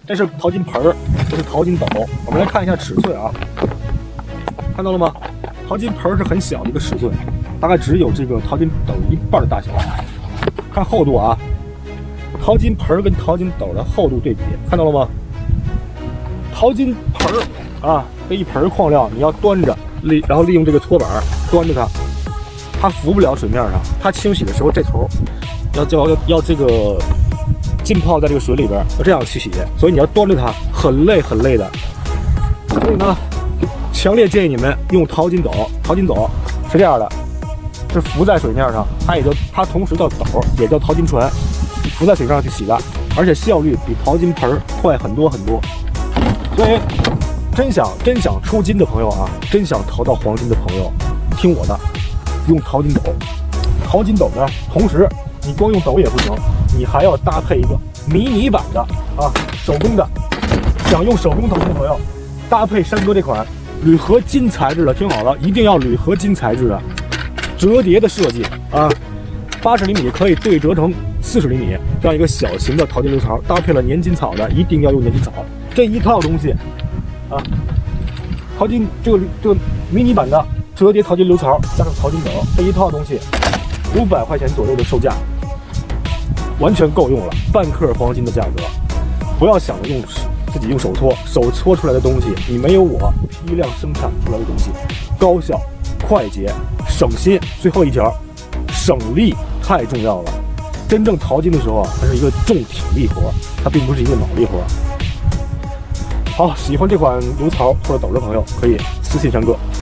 这是淘金盆儿，这是淘金斗。我们来看一下尺寸啊，看到了吗？淘金盆儿是很小的一个尺寸，大概只有这个淘金斗一半的大小。看厚度啊，淘金盆儿跟淘金斗的厚度对比，看到了吗？淘金盆儿啊，这一盆矿料你要端着，然后利用这个搓板端着它浮不了水面上。它清洗的时候，这头要这个浸泡在这个水里边，要这样去洗，所以你要端着它，很累很累的。所以呢，强烈建议你们用淘金斗。淘金斗是这样的，是浮在水面上，它同时叫斗，也叫淘金船，浮在水上去洗的，而且效率比淘金盆快很多很多。所以真想出金的朋友啊，真想淘到黄金的朋友，听我的，用淘金斗。淘金斗呢，同时你光用斗也不行，你还要搭配一个迷你版的啊，手工的。想用手工淘金的朋友，搭配山哥这款铝合金材质的，听好了，一定要铝合金材质的折叠的设计啊，80厘米可以对折成40厘米，这样一个小型的淘金流槽，搭配了粘金草的，一定要用粘金草。这一套东西啊，淘金这个迷你版的折叠淘金流槽加上淘金斗，这一套东西500块钱左右的售价，完全够用了，半克黄金的价格。不要想着自己用手搓出来的东西，你没有我批量生产出来的东西高效、快捷、省心。最后一条，省力太重要了。真正淘金的时候啊，它是一个重体力活，它并不是一个脑力活。好，喜欢这款流槽或者斗的朋友可以私信山哥。